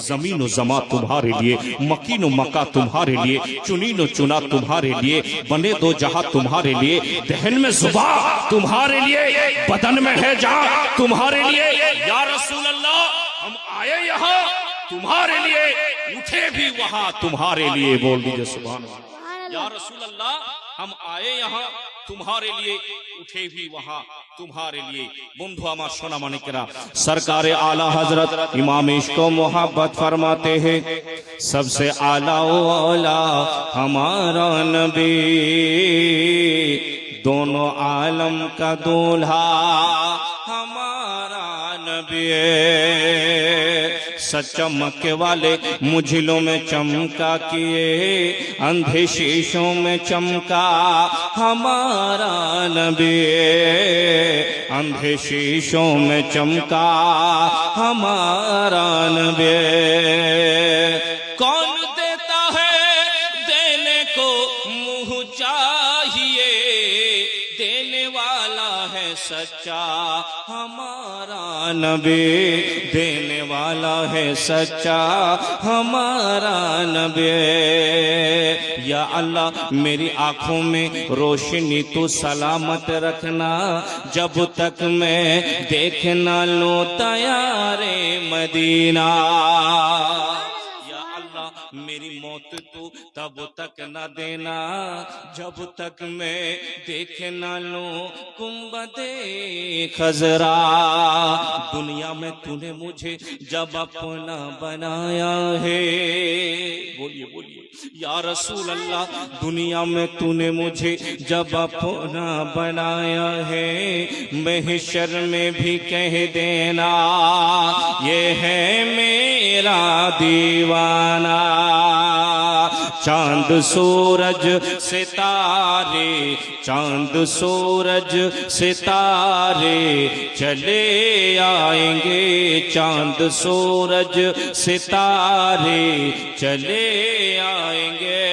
जमीन जमा तुम्हारे लिए, मकीन मका तुम्हारे लिए, चुनीनो चुना तुम्हारे लिए, बने दो जहां तुम्हारे लिए, दहन में जुबा तुम्हारे लिए, बदन में है जहां तुम्हारे लिए। या रसूल अल्लाह हम आए यहाँ तुम्हारे लिए, उठे भी वहां तुम्हारे लिए। बोल दीजिए सुभान अल्लाह। या रसूल अल्लाह हम आए यहाँ तुम्हारे लिए, उठे भी वहां तुम्हारे लिए। बंधु आमार सोना मानिकेरा, सरकारे आला हजरत इमाम इश्क मोहब्बत फरमाते हैं, सबसे आला औला हमारा नबी, दोनों आलम का दूल्हा हमारा नबी। सच चमके वाले मुझिलों में चमका किए, अंधे शीशों में चमका हमारा नबी, अंधे शीशों में चमका हमारा नबी। कौन देता है देने को मुँह चाहिए, देने वाला है सच्चा हमारा नबी, देने वाला है सच्चा हमारा नबी। या अल्लाह मेरी आंखों में रोशनी तो सलामत रखना, जब तक मैं देख ना लूं तैयारे मदीना। मेरी मौत तो तब तक न देना, जब तक मैं देख न लूं गुंबदे खजरा। दुनिया में तूने मुझे जब अपना बनाया है, बोलिए बोलिए या रसूल अल्लाह, दुनिया में तूने मुझे जब अपना बनाया है, महशर में भी कह देना ये है मेरा दीवाना। चांद सूरज सितारे, चांद सूरज सितारे चले आएंगे, चांद सूरज सितारे चले आएंगे।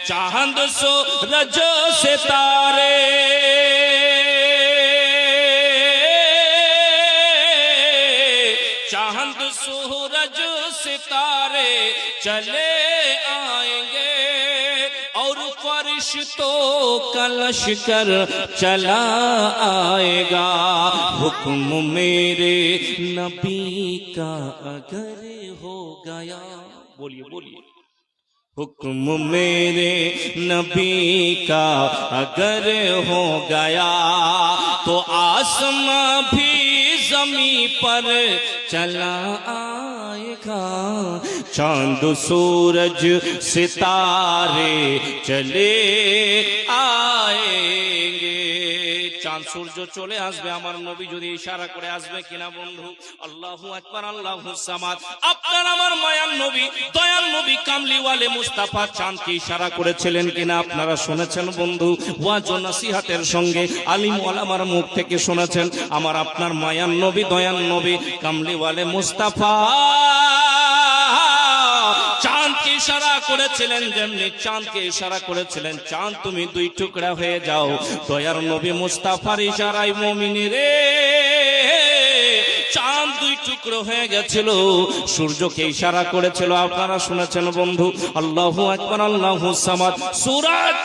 चांद सूरज सितारे सूरज सितारे चले आएंगे, और फरिश्तों का लश्कर चला आएगा। हुक्म मेरे नबी का अगर हो गया, बोलिए बोलिए, हुक्म मेरे नबी का अगर हो गया, तो आसमां भी ज़मीं पर चला आएगा। चांद सूरज सितारे चले आएंगे। चांद सूरज चले आसबे, आमार नबी যদি ইশারা করে আসবে কিনা বন্ধু? আল্লাহু আকবার, আল্লাহু সামাদ। আপনার আমার মায়ার নবী, দয়ার নবী, কামলিওয়ালে মুস্তাফা চাঁদকে ইশারা করেছিলেন কিনা আপনারা শুনেছেন বন্ধু? ওয়াজ ও নসিহতের সঙ্গে আলিম ওলামার মুখ থেকে শুনেছেন। আমার আপনার মায়ার নবী, দয়ার নবী, কামলিওয়ালে মুস্তাফা চাঁদকে ইশারা করেছিলেন, যেমনি চাঁদকে ইশারা করেছিলেন, চাঁদ তুমি দুই টুকরা হয়ে যাও। দয়ার নবী মুস্তাফার ইশারায় মুমিনেরে চাঁদ দুই টুকরো হয়ে গেছিল। সূর্যকে ইশারা করেছিল, আপনারা শুনেছেন বন্ধু। আল্লাহু আকবার, আল্লাহু সামাদ। সূরজ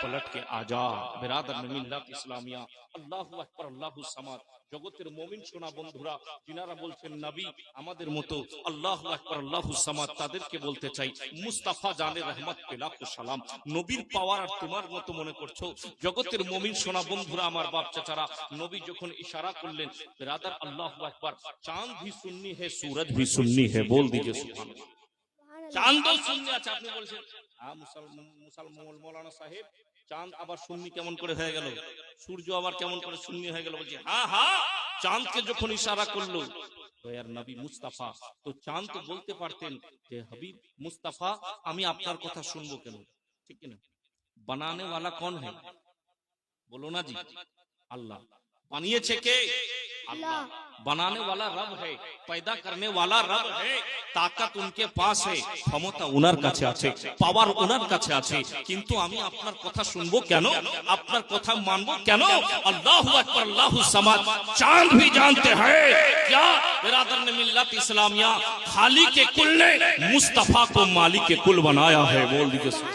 পলট কে আজা বিরাদর মিল্লাত ইসলামিয়া। আল্লাহু আকবার, আল্লাহু সামাদ। জগতের মুমিন সোনা বন্ধুরা যিনারা বলছেন নবী আমাদের মতো, আল্লাহু আকবার, আল্লাহু সামাদ, তাদেরকে বলতে চাই মুস্তাফা জানে রহমত পে লাখো সালাম। নবীর পাওয়ার আর তোমার মতো মনে করছো? জগতের মুমিন সোনা বন্ধুরা, আমার বাপ চাচারা, নবী যখন ইশারা করলেন বিরাদর আল্লাহু আকবার, চাঁদ भी सुन्नी है, सूरज भी सुन्नी है। बोल दीजिए सुभान अल्लाह। चांद सुन्नी আছে, আপনি বলছেন মুসলমান মৌলানা সাহেব চাঁদ আবার সুন্নি কেমন করে হয়ে গেল? সূর্য আবার কেমন করে সুন্নি হয়ে গেল? বলছি হ্যাঁ হ্যাঁ, চাঁদকে যখন ইশারা করলো দয়ার নবী মুস্তাফা, তো চাঁদ তো বলতে পারতেন যে হাবিব মুস্তাফা আমি আপনার কথা শুনবো কেন? ঠিক না? বানানে वाला कौन है? बोलो ना जी, अल्लाह। বানিয়েছে কে? আল্লাহ। बनाने वाला रब है, पैदा करने वाला रब है, ताकत उनके पास है, ক্ষমতা ওনার কাছে আছে, পাওয়ার ওনার কাছে আছে। কিন্তু আমি আপনার কথা শুনবো কেন, আপনার কথা মানবো কেন? আল্লাহু আকবার, আল্লাহু সামাদ। चांद भी जानते हैं क्या बिरादर ने मिल्लत इस्लामिया खालिक के कुल ने मुस्तफा को मालिक के कुल बनाया है। बोल दीजिए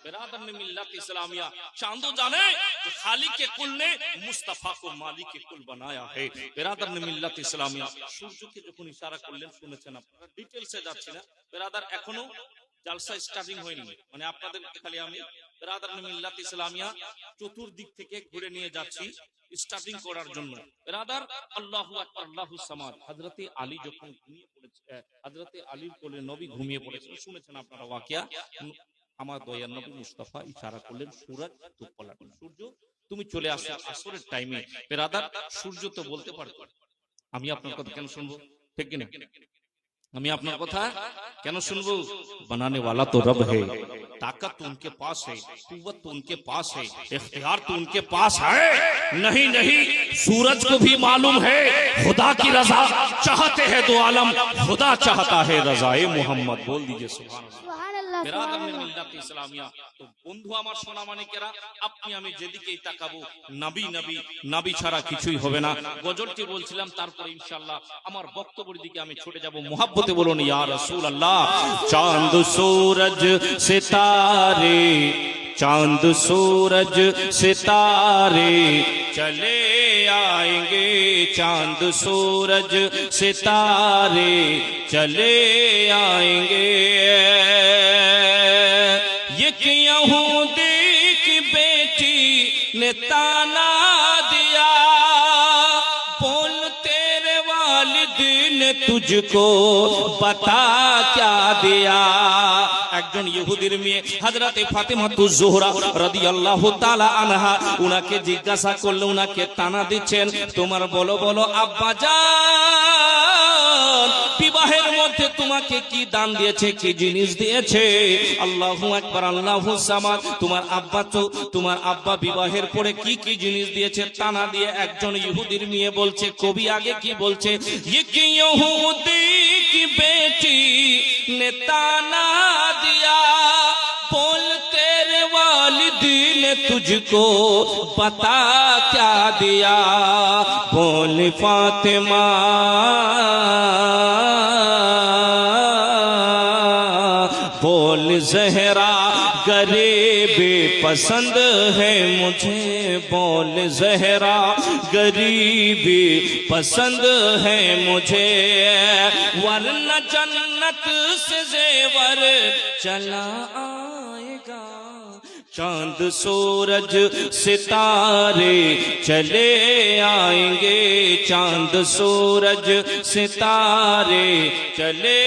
बिरादर ने मिल्लत इस्लामिया, चांदो जाने कि खालिक के कुल ने मुस्तफा को मालिक के कुल बनाया है। बिरादर ने मिल्लत इस्लामिया সূর্যকে যখন ইশারা করলেন শুনেছেন আপনারা, ডিটেইলসে যাচ্ছি না বিরাদর, এখনো জালসা স্টার্টিং হয়নি, মানে আপনাদেরকে খালি আমি বিরাদর ने मिल्लत इस्लामिया চতুর্দিক থেকে ঘুরে নিয়ে যাচ্ছি স্টার্টিং করার জন্য। বিরাদর আল্লাহু আকবার, আল্লাহু সামাদ। হযরতে আলী যখন ঘুমিয়ে পড়েছে, হযরতে আলীর কোলে নবী ঘুমিয়ে পড়েছেন, শুনেছেন আপনারা ওয়াকিয়া। আমার দয়ার নবী মুস্তাফা ইশারা করলেন, সূরজ তো পলাট, সূর্য তুমি চলে আসো আসরের টাইমে। বিরাদর সূর্য তো বলতে পারতো আমি আপনার কথা কেন শুনবো, ঠিক কি না? আমি আপনার কথা কেন শুনবো? बनाने वाला तो रब है, ताकत तो उनके पास है, कुव्वत तो उनके पास है, इख्तियार तो उनके पास है। नहीं नहीं, सूरज को भी मालूम है खुदा की रजा, चाहते हैं दो आलम, खुदा चाहता है रजाए मोहम्मद। बोल दीजिए सुभान अल्लाह। बिरादर ने मिल्लत इस्लामिया, তো বন্ধু আমার সোনা মানিকেরা, আপনি আমি যেদিকেই তাকাবো নবী নবী, নবী ছাড়া কিছুই হবে না। গজলটি বলছিলাম, তারপর ইনশাআল্লাহ আমার বক্তব্যের দিকে আমি ছুটে যাব। মুহাব্বতে বলুন ইয়া রাসূলুল্লাহ। चांद सूरज सितारे, चांद सूरज सितारे चले आएंगे, चांद सूरज सितारे चले आएंगे। ये यहूदी की बेटी ने ताना दिया, बोल तेरे वालिद ने तुझको बता क्या दिया। একজন ইহুদির মেয়ে হযরতে ফাতেমাতুজ জোহরা রাদিয়াল্লাহু তাআলা আনহা, উনাকে জিজ্ঞাসা করলে উনাকে তানা দিচ্ছেন, তোমার বলো বলো আব্বা জান, বিবাহের মধ্যে তোমাকে কি দান দিয়েছে, কি জিনিস দিয়েছে? আল্লাহু আকবার, আল্লাহু সামাদ। তোমার আব্বা বিবাহের পরে কি কি জিনিস দিয়েছে? তানা দিয়ে একজন ইহুদির মেয়ে বলছে, কবি আগে কি বলছে? ये कि यहूदी की बेटी ने ताना दिया, बोल तेरे वालिद ने तुझको बता क्या दिया। बोल फातिमा बोल ज़हरा गरीबी पसंद है मुझे, बोल ज़हरा गरीबी पसंद है मुझे, वरना जन्नत से ज़ेवर चला आएगा। चांद सूरज सितारे चले आएंगे, चांद सूरज सितारे चले